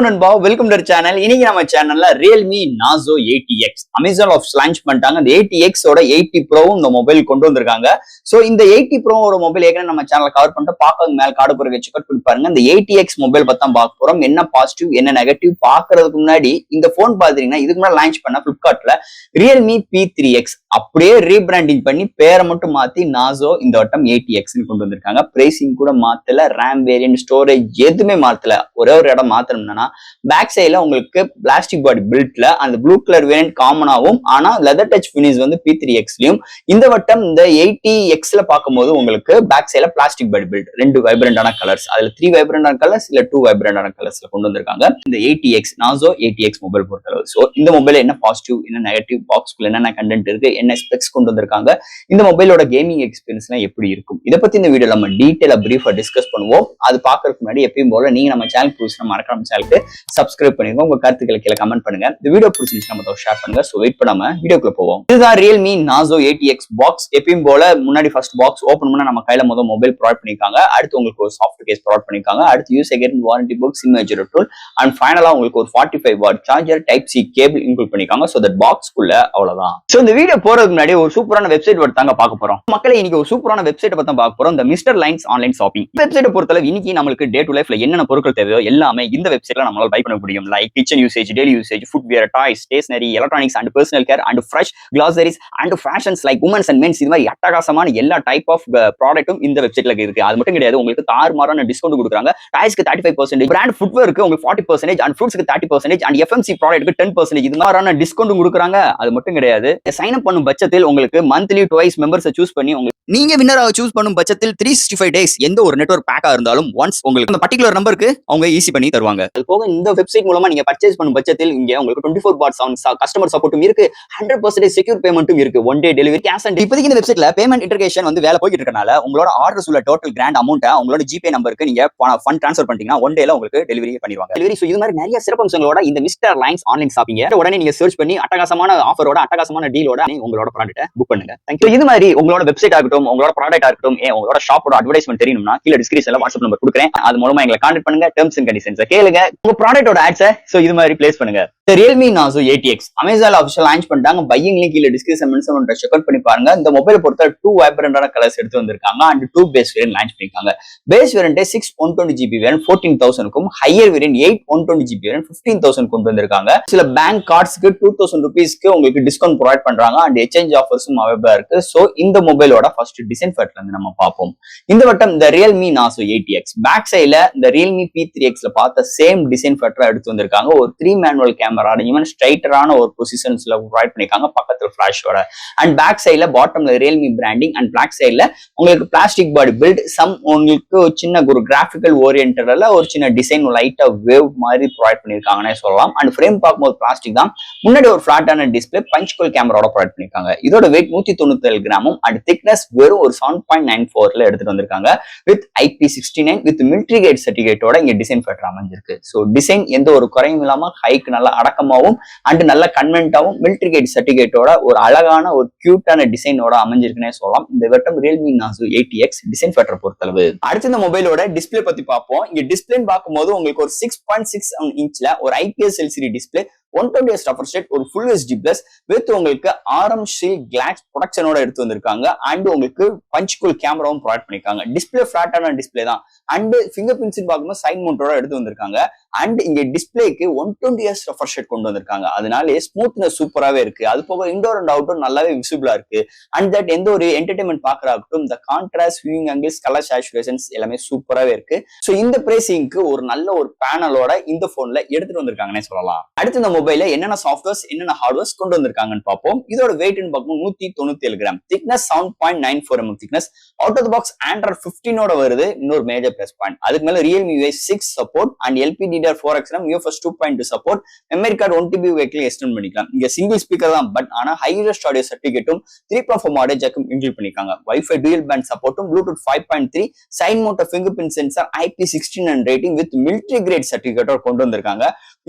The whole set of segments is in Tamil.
நண்பா, வெல்கம் டு சேனல். இன்னைக்கு நம்ம சேனல்ல Realme Nazo 80X Amazon ஆஃப் லான்ச் பண்ணிட்டாங்க. இந்த 80X ஓட 80 Pro இந்த மொபைல் கொண்டு வந்திருக்காங்க. சோ இந்த 80 Pro ஓட மொபைல் ஏற்கனவே நம்ம சேனல்ல கவர் பண்ணிட்டு பார்க்கறது மேல கார்டு போறதுக்கு செக் அவுட் பண்ணி பாருங்க. இந்த 80X மொபைல் பத்தி தான் பார்க்க போறோம். என்ன பாசிட்டிவ் என்ன நெகட்டிவ் பார்க்கிறதுக்கு முன்னாடி இந்த போன் பாத்தீங்கன்னா இதுக்கு முன்னாடி லான்ச் பண்ண Flipkartல Realme P3X அப்படியே ரீபிராண்டிங் பண்ணி பேரை மட்டும் மாத்தி Nazo இந்த வட்டம் 80X கொண்டு வந்திருக்காங்க. பிரைசிங் கூட மாத்தல, RAM வேரியன்ட், ஸ்டோரேஜ் எதுவுமே மாத்தல. ஒரே ஒரு இடம் மாத்தணும்னா பேக் சைடுல உங்களுக்கு பிளாஸ்டிக் பாடி பில்ட்ல அந்த ப்ளூ கலர் வேரியன்ட் காமனாவும், ஆனா லெதர் டச் பினிஷ் வந்து P3Xலயும். இந்த வட்டம் இந்த 80Xல பார்க்கும்போது உங்களுக்கு பேக் சைடுல பிளாஸ்டிக் பாடி பில்ட், ரெண்டு வைப்ரண்டான கலர்ஸ், அதுல 3 வைப்ரண்டான கலர்ஸ் இல்ல 2 வைப்ரண்டான கலர்ஸ்ல கொண்டு வந்திருக்காங்க இந்த 80X Nazo 80X மொபைல் பொறுத்தளவு. சோ இந்த மொபைல் என்ன பாசிட்டிவ் என்ன நெகட்டிவ், பாக்ஸ்க்குள்ள என்னென்ன கண்டென்ட் இருக்கு, என்ன ஸ்பெக்ஸ் கொண்டு வந்திருக்காங்க, இந்த மொபைலோட கேமிங் எக்ஸ்பீரியன்ஸ்லாம் எப்படி இருக்கும், இதை பத்தி இந்த வீடியோ நம்ம டீடைலா பிரீஃபா டிஸ்கஸ் பண்ணுவோம். அது பாக்குறதுக்கு முன்னாடி எப்பயும் போல நீங்க நம்ம சேனல் புதுசுனா மறக்காம சேனலுக்கு சப்ஸ்கிரைப் பண்ணிருங்க. உங்க கருத்துக்களை கீழே கமெண்ட் பண்ணுங்க. இந்த வீடியோ பிடிச்சிருந்துச்சுன்னா நம்ம ஷேர் பண்ணுங்க. சோ வெயிட் பண்ணாம வீடியோக்குள்ள போவோம். இதுதான் Realme Nazo 80X பாக்ஸ். எப்பயும் போல முன்னாடி ஃபர்ஸ்ட் பாக்ஸ் ஓபன் பண்ணா நம்ம கையில மொபைல் ப்ரொவைட் பண்ணிருக்காங்க. அடுத்து உங்களுக்கு ஒரு சாஃப்ட் கேஸ் ப்ரொவைட் பண்ணிருக்காங்க. அடுத்து use again warranty book, sim major tool and ஃபைனலா உங்களுக்கு ஒரு 45 watt charger, type C cable include பண்ணிருக்காங்க. சோ தட் பாக்ஸ்க்குள்ள அவ்வளவுதான். சோ இந்த வீடியோ போறதுக்கு முன்னாடி ஒரு சூப்பரான வெப்சைட் தாங்க பார்க்க போறோம். மக்களே இன்னைக்கு ஒரு சூப்பரான வெப்சைட் பத்தி தான் பார்க்க போறோம். இந்த mister lines online shopping website பொறுத்தளவு இன்னைக்கு நம்மளுக்கு டே டு லைஃப்ல என்னென்ன பொருட்கள் தேவையோ எல்லாமே இந்த வெப்சைட்ல நம்மளால பை பண்ண முடியும். Like kitchen usage, daily usage, footwear, toys, stationery, electronics and personal care and fresh groceries and fashions like women's and men's, இது மாதிரி அட்டகாசமான எல்லா டைப் ஆஃப் ப்ராடக்ட்டும் இந்த வெப்சைட்ல இருக்கு. அது மட்டும் கிடையாது, உங்களுக்கு தாறுமாறான டிஸ்கவுண்ட் கொடுக்குறாங்க. டாய்ஸ்க்கு 35%, பிராண்ட் ஃபுட்வேருக்கு உங்களுக்கு 40% அண்ட் ஃப்ரூட்ஸ்க்கு 30% அண்ட் FMC ப்ராடக்ட்க்கு 10%, இது மாதிரியான டிஸ்கவுண்ட் கொடுக்குறாங்க. அது மட்டும் கிடையாது, சைன் அப் பண்ணும் பட்சத்தில் உங்களுக்கு மந்த்லி ட்வைஸ் மெம்பர்ஸை சூஸ் பண்ணி நீங்க வின்னராக சூஸ் பண்ணும் பட்சத்தில் 365 டேஸ் எந்த ஒரு நெட்வொர்க் பேக்கா இருந்தாலும் ஒன்ஸ் உங்களுக்கு அந்த பர்டிகுலர் நம்பருக்கு அவங்க ஈஸி பண்ணி தருவாங்க. அது போக இந்த வெப்சைட் மூலமா நீங்க பர்ச்சேஸ் பண்ணும் பட்சத்தில் இங்க உங்களுக்கு 24/7 கஸ்டமர் சப்போர்ட்டும் இருக்கு, 100% செக்யூர் பேமெண்ட்டும் இருக்கு, one day delivery, cash on. இப்போதைக்கு இந்த வெப்சைட்ல பேமெண்ட் இன்டகிரேஷன் வந்து வேலை போயிட்டு இருக்கனால உங்களோட ஆர்டர்ஸ் உள்ள டோட்டல் கிராண்ட் அமௌண்ட்டை உங்களோட ஜிபே நம்பருக்கு நீங்க ஃபண்ட் ட்ரான்ஸ்ஃபர் பண்ணிட்டீங்கன்னா ஒன் டேல உங்களுக்கு டெலிவரி பண்ணிடுவாங்க. டெலிவரி. சோ இது மாதிரி நிறைய சிறப்பம்சங்களோட இந்த மிஸ்டர் லைன்ஸ் ஆன்லைன் ஷாப்பிங் உடனே நீங்க சர்ச் பண்ணி அட்டகாசமான ஆஃபரோட அட்டகாசமான டீலோட உங்களோட ப்ராடக்ட்டை புக் பண்ணுங்க. தேங்க்யூ. இது மாதிரி உங்களோட வெப்சைட் ஆகட்டும், உங்களோட ப்ராடக்ட் ஆகட்டும், உங்களோட ஷாப்போட அட்வர்டைஸ்மென்ட் தெரியணும்னா கீழ டிஸ்கிரிப்ஷன்ல வாட்ஸ்அப் நம்பர் கொடுக்குறேன். அது மூலமா எங்களை கான்டாக்ட் பண்ணுங்க. டெர்ம்ஸ் அண்ட் கண்டிஷன்ஸ் கேளுங்க. உங்க ப்ராடக்ட்டோட ஆட்ஸை சோ இது மாதிரி பிளேஸ் பண்ணுங்க. Realme Nazo 80X Amazon official launch பண்ணிட்டாங்க. பையிங் லிங்க் கீழ டிஸ்கிரிப்ஷன் மென்ஷன் பண்ற செக் அவுட் பண்ணி பாருங்க. இந்த மொபைல் பொறுத்த 2 வைப்ரண்டான கலர்ஸ் எடுத்து வந்திருக்காங்க அண்ட் 2 பேஸ் வேரியன்ட் லான்ச் பண்ணிருக்காங்க. பேஸ் வேரியன்ட் 6 120GB வேரியன்ட் 14,000க்கும், ஹையர் வேரியன்ட் 8 120GB வேரியன்ட் 15,000 கொண்டு வந்திருக்காங்க. சில பேங்க் கார்ட்ஸ்க்கு 2000 ரூபீஸ்க்கு உங்களுக்கு டிஸ்கவுண்ட் ப்ரொவைட் பண்றாங்க அண்ட் எக்ஸ்சேஞ்ச் ஆஃபர்ஸும் அவைலபிளா இருக்கு. சோ இந்த மொபைலோட ஃபர்ஸ்ட் டிசைன் ஃபேக்டர்ல இருந்து நம்ம பார்ப்போம். இந்த வட்டம் இந்த Realme Nazo 80X பேக் சைடுல இந்த Realme P3Xல பார்த்த சேம் டிசைன் ஃபேக்டரா எடுத்து வந்திருக்காங்க. ஒரு 3 மேனுவல் கேமரா, ஈவன் ஸ்ட்ரைட்டரான ஒரு பொசிஷன்ஸ்ல ப்ரொவைட் பண்ணிருக்காங்க பக்கத்துல ஃபிளாஷோட. அண்ட் பேக் சைடுல பாட்டம்ல Realme பிராண்டிங் அண்ட் பேக் சைடுல உங்களுக்கு பிளாஸ்டிக் பாடி பில்ட், சம் உங்களுக்கு சின்ன ஒரு கிராபிக்கல் ஓரியன்டட்ல ஒரு சின்ன டிசைன் லைட்டா வேவ் மாதிரி ப்ரொவைட் பண்ணிருக்காங்கன்னே சொல்லலாம். அண்ட் ஃப்ரேம் பார்க்கும்போது பிளாஸ்டிக் தான். முன்னாடி ஒரு ஃபிளாட்டான டிஸ்பிளே பஞ்ச்குல் கேமராவோட ப்ரொவைட் பண்ணிருக்காங்க. இதோட வெயிட் 197 கிராமும் அண்ட் திக்னஸ் வெறும் ஒரு 7.94ல எடுத்துட்டு வந்திருக்காங்க. With IP69 with military grade சர்டிபிகேட்டோட இங்க டிசைன் ஃபேக்டர் அமைஞ்சிருக்கு. சோ டிசைன் எந்த ஒரு குறையும் இல்லாம ஹைக் நல்ல அடக்கமாவும் அண்ட் நல்ல கன்வென்ட்டாவும் மிலிட்டரி கிரேட் சர்டிபிகேட்டோட ஒரு அழகான ஒரு கியூட்டான டிசைனோட அமைஞ்சிருக்குன்னே சொல்லலாம். இந்த வட்டம் Realme Nazo 80X design factor பொறுத்தளவு. அடுத்து இந்த மொபைலோட டிஸ்பிளே பத்தி பார்ப்போம். இங்க டிஸ்பிளேன்னு பார்க்கும்போது உங்களுக்கு ஒரு 6.67 இன்ச்ல ஒரு IPS LCD display, 120Hz refresh rate, ஒரு ஃபுல் HD பிளஸ் வித் உங்களுக்கு RM ஷீல்ட் கிளாஸ் ப்ரொடெக்ஷனோட எடுத்து வந்திருக்காங்க. அண்ட் உங்களுக்கு பஞ்ச்குல் கேமராவும் ப்ரொவைட் பண்ணிருக்காங்க. டிஸ்பிளே ஃபிளாட்டான டிஸ்பிளே தான் அண்ட் ஃபிங்கர் பிரிண்ட்ஸ் பார்க்கும்போது சைட் மவுண்டோட எடுத்து வந்திருக்காங்க. அண்ட் இங்க டிஸ்பிளேக்கு 120Hz ரெஃப்ரெஷ் ரேட் கொண்டு வந்திருக்காங்க. அதனால ஸ்மூத்னஸ் சூப்பராவே இருக்கு. அது போக இன்டோர் அண்ட் அவுட்டோர் நல்லாவே விசிபிளா இருக்கு. அண்ட் தட் எந்த ஒரு என்டர்டைன்மெண்ட் பாக்குறாகட்டும், இந்த contrast, viewing angles, colour saturations எல்லாமே சூப்பராவே இருக்கு. சோ இந்த பிரைசிங்க்கு ஒரு நல்ல ஒரு பேனலோட இந்த போன்ல எடுத்துட்டு வந்திருக்காங்கன்னே சொல்லலாம். அடுத்து இந்த மொபைல்ல என்னென்ன சாஃப்ட்வேர்ஸ் என்னென்ன ஹார்ட்வேர்ஸ் கொண்டு வந்திருக்காங்கன்னு பார்ப்போம். இதோட வெயிட் பார்க்கும்போது 197 gram, thickness 7.94 mm thickness, out of the box Android 15 வருது. இன்னொரு மேஜர் பிளஸ் பாயிண்ட். அதுக்கு மேல Realme UI 6 support and LPDDR4X UFS 2.2 support, memory card 1TB வெஹிக்கிள் எக்ஸ்டெண்ட் பண்ணிக்கலாம். இங்க சிங்கிள் ஸ்பீக்கர் தான், பட் ஆனா ஹையஸ்ட் ஆடியோ சர்டிபிகேட்டும் 3.4 ஆடியோ ஜாக்கும் இன்க்ளூட் பண்ணிருக்காங்க. Wi-Fi dual band சப்போர்ட்டும், Bluetooth 5.3, side mounted fingerprint sensor, IP69 rating with military grade சர்டிபிகேட்டோட கொண்டு வந்திருக்காங்க.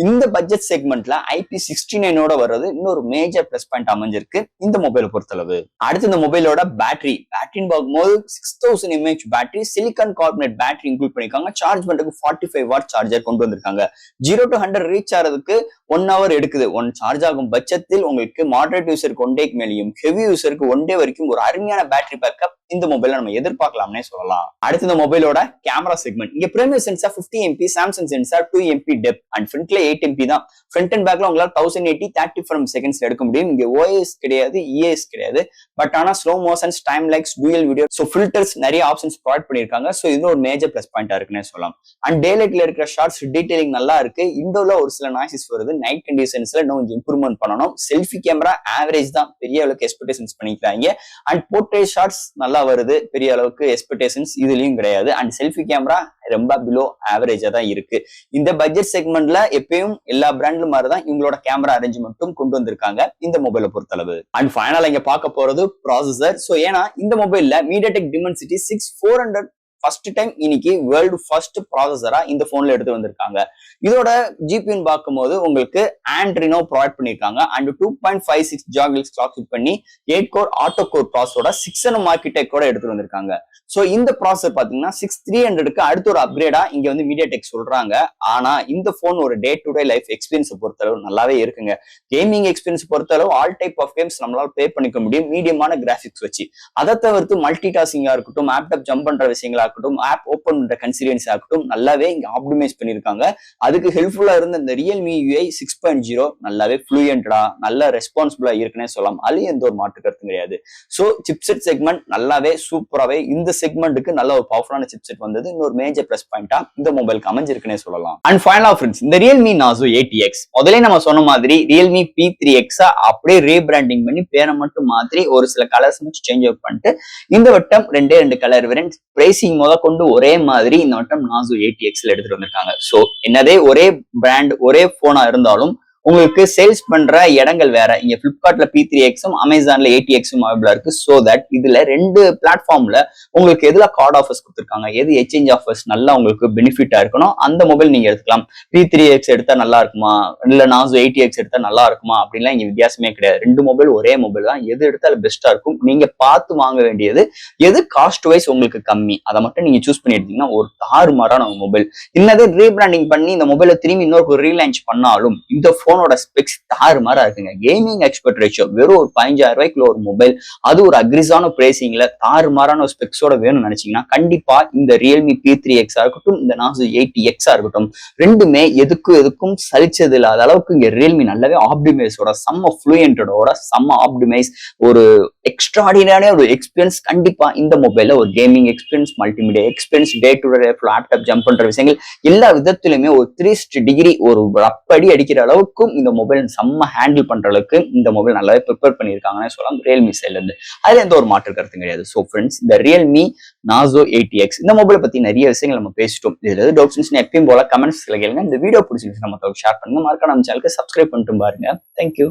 இந்த பட்ஜெட் செக்மெண்ட்ல IP69 வர்றது இன்னொரு மேஜர் பிளஸ் பாயிண்ட் அமைஞ்சிருக்கு இந்த மொபைலை பொறுத்தளவு. அடுத்து இந்த மொபைலோட பேட்டரின்னு பார்க்கும்போது 6000 mAh battery, silicon carbonate battery include பண்ணிருக்காங்க. சார்ஜ் பண்றதுக்கு 45 வாட் சார்ஜர் கொண்டு வந்திருக்காங்க. 0 to 100 ரீச் ஆகிறதுக்கு 1 hour எடுக்குது. சார்ஜ் ஆகும் பட்சத்தில் உங்களுக்கு மாடரேட் யூசருக்கு 1 டேக்கு மேலேயும், ஹெவி யூசருக்கு 1 டே வரைக்கும் ஒரு அருமையான பேட்டரி பேக்கப் இந்த மொபைல நம்ம எதிர்பார்க்கலாம்னே சொல்லலாம். அடுத்து இந்த மொபைலோட கேமரா செக்மெண்ட். இங்க primary sensor 50 MP, Samsung sensor 2 MP depth and ஃப்ரண்ட்ல 8 MP தான். ஃப்ரண்ட் அண்ட் பேக்ல உங்களால 1080 30 frames செகண்ட்ஸ்ல எடுக்க முடியும். இங்க OIS கிடையாது, EIS கிடையாது. பட் ஆனா slow motions, time likes, dual video, so filters நிறைய ஆப்ஷன்ஸ் ப்ரொவைட் பண்ணிருக்காங்க. சோ இது ஒரு மேஜர் பிளஸ் பாயிண்டா இருக்குன்னே சொல்லலாம். அண்ட் டே லைட்ல இருக்கிற ஷார்ட்ஸ் டீடைலிங் நல்லா இருக்கு. இண்டோல ஒரு சில நாய்ஸஸ் வருது. நைட் கண்டிஷன்ஸ்ல இன்னும் கொஞ்சம் இம்ப்ரூவ்மெண்ட் பண்ணணும். செல்ஃபி கேமரா ஆவரேஜ் தான், பெரிய அளவுக்கு எக்ஸ்பெக்டேஷன்ஸ் பண்ணிக்கிறாங்க. அண்ட் போர்ட்ரேட் ஷார்ட்ஸ் நல்லா வருது, பெரிய அளவுக்கு எக்ஸ்பெக்டேஷன்ஸ் இதுலயும் கிடையாது. அண்ட் செல்ஃபி கேமரா ரொம்ப பிலோ ஆவரேஜா தான் இருக்கு. இந்த பட்ஜெட் செக்மெண்ட்ல எப்பயும் எல்லா பிராண்ட்லும் மாதிரிதான் இவங்களோட கேமரா அரேஞ்ச்மெண்ட்டும் கொண்டு வந்திருக்காங்க இந்த மொபைலை பொறுத்தளவு. அண்ட் ஃபைனலா இங்க பார்க்க போறது ப்ராசஸர். சோ ஏன்னா இந்த மொபைல்ல MediaTek Dimensity 6400 ஃபர்ஸ்ட் டைம் இன்னைக்கு வேர்ல்டு ஃபர்ஸ்ட் ப்ராசஸரா இந்த போன்ல எடுத்து வந்திருக்காங்க. இதோட ஜிபின்னு பார்க்கும்போது உங்களுக்கு Adreno ப்ரொவைட் பண்ணிருக்காங்க. அண்ட் 2.56 GHz கிளாக் ஃபிட் பண்ணி 8 கோர் ஆட்டோ கோர் ப்ராசஸரோட 6nm ஆர்கிடெக்டோட எடுத்து வந்திருக்காங்க. சோ இந்த ப்ராசஸர் பாத்தீங்கன்னா 6300க்கு அடுத்த ஒரு அப்கிரேடா இங்க வந்து MediaTek சொல்றாங்க. ஆனா இந்த போன் ஒரு day to day life experience பொறுத்தளவு நல்லாவே இருக்குங்க. கேமிங் எக்ஸ்பீரியன்ஸ் பொறுத்தளவு ஆல் டைப் ஆஃப் கேம்ஸ் நம்மளால பிளே பண்ணிக்க முடியும் மீடியமான கிராபிக்ஸ் வச்சு. அதை தவிர்த்து மல்டி டாஸ்கிங்கா இருக்கட்டும், லேப்டாப் ஜம்ப் பண்ற விஷயங்களா இருக்கட்டும், ஆப் ஓபன் பண்ற கன்சிடென்ஸ் ஆகட்டும் நல்லாவே இங்க ஆப்டிமைஸ் பண்ணிருக்காங்க. அதுக்கு ஹெல்ப்ஃபுல்லா இருந்த இந்த Realme UI 6.0 நல்லாவே ஃப்ளூயண்டா, நல்ல ரெஸ்பான்சிபிளா இருக்குன்னே சொல்லலாம். அது எந்த ஒரு மாற்று கருத்தும் கிடையாது. சோ சிப்செட் செக்மெண்ட் நல்லாவே சூப்பராவே இந்த செக்மெண்ட்டுக்கு நல்ல ஒரு பவர்ஃபுல்லான சிப்செட் வந்தது இன்னொரு மேஜர் பிளஸ் பாயிண்டா இந்த மொபைலுக்கு அமைஞ்சிருக்குன்னே சொல்லலாம். அண்ட் ஃபைனலா ஃப்ரெண்ட்ஸ், இந்த Realme Nazo 80X முதல்ல நம்ம சொன்ன மாதிரி Realme P3X அப்படியே ரீபிராண்டிங் பண்ணி பேரை மட்டும் மாற்றி ஒரு சில கலர்ஸ் மட்டும் சேஞ்ச் அவுட் பண்ணிட்டு இந்த வட்டம் 2 கலர் வேரியன்ட், பிரைசிங் கொண்டு ஒரே மாதிரி இந்த வட்டம் Nazo 80Xல எடுத்துட்டு வந்திருக்காங்க. சோ என்னதே ஒரே பிராண்ட் ஒரே போனா இருந்தாலும் உங்களுக்கு சேல்ஸ் பண்ற இடங்கள் வேற. இங்க பிளிப்கார்ட்ல P3Xம் அமேசான்ல 80Xம் அவைலபிளா இருக்கு. சோ தட் இதுல 2 பிளாட்ஃபார்ம்ல உங்களுக்கு எதுல கார்டு ஆஃபர்ஸ் கொடுத்துருக்காங்க, எது எக்ஸ்சேஞ்ச் ஆஃபர்ஸ் நல்லா உங்களுக்கு பெனிஃபிட்டா இருக்கணும் அந்த மொபைல் நீங்க எடுத்துக்கலாம். P3X எடுத்தா நல்லா இருக்குமா, இல்ல Nazo 80X எடுத்தா நல்லா இருக்குமா அப்படின்லாம் இங்க வித்தியாசமே கிடையாது. 2 மொபைல் ஒரே மொபைல் தான். எது எடுத்தாலும் பெஸ்டா இருக்கும். நீங்க பார்த்து வாங்க வேண்டியது எது காஸ்ட் வைஸ் உங்களுக்கு கம்மி, அதை மட்டும் நீங்க சூஸ் பண்ணி எடுத்தீங்கன்னா ஒரு தாறுமாறான மொபைல். இன்னதே ரீபிராண்டிங் பண்ணி இந்த மொபைலை திரும்பி இன்னொரு ரீலான்ச் பண்ணாலும் இந்த போனோட ஸ்பெக்ஸ் தாறுமாறா இருக்குங்க. கேமிங் எக்ஸ்பர்ட் ரேஷியோ வெறும் ஒரு 15000 ரூபாய்க்குள்ள ஒரு மொபைல், அது ஒரு அக்ரிஸான பிரைசிங்ல தாறுமாறான ஒரு ஸ்பெக்ஸோட வேணும்னு நினைச்சீங்கன்னா கண்டிப்பா இந்த Realme P3X இருக்கட்டும், இந்த Nazo 80X இருக்கட்டும், ரெண்டுமே எதுக்கும் சலிச்சது இல்லாத அளவுக்கு இங்க Realme நல்லாவே ஆப்டிமைஸோட செம்ம ஃப்ளூயண்டோட செம்ம ஆப்டிமைஸ் ஒரு எக்ஸ்ட்ராடினரியான ஒரு எக்ஸ்பீரியன்ஸ் கண்டிப்பா இந்த மொபைல்ல ஒரு gaming experience, multimedia experience, day to day laptop jump பண்ற விஷயங்கள் எல்லா விதத்திலுமே ஒரு 360 டிகிரி ஒரு அப்படி அடிக்கிற அளவுக்கும் இந்த மொபைல் செம்ம ஹேண்டில் பண்ற அளவுக்கு இந்த மொபைல் நல்லாவே ப்ரிப்பேர் பண்ணியிருக்காங்கன்னு சொல்லலாம் Realme சைட்ல இருந்து. அதுல எந்த ஒரு மாற்று கருத்தும் கிடையாது. சோ ஃப்ரெண்ட்ஸ், இந்த Realme Nazo 80X இந்த மொபைலை பத்தி நிறைய விஷயங்கள் நம்ம பேசிட்டோம். இதுல ஏதாவது டவுட்ஸ் இருந்துச்சுன்னா எப்பயும் போல கமெண்ட்ஸ்ல கேளுங்க. இந்த வீடியோ பிடிச்சிருந்துச்சு நம்ம ஷேர் பண்ணுங்க. மறக்காம நம்ம சேனலுக்கு சப்ஸ்கிரைப் பண்ணிட்டு பாருங்க. தேங்க்யூ.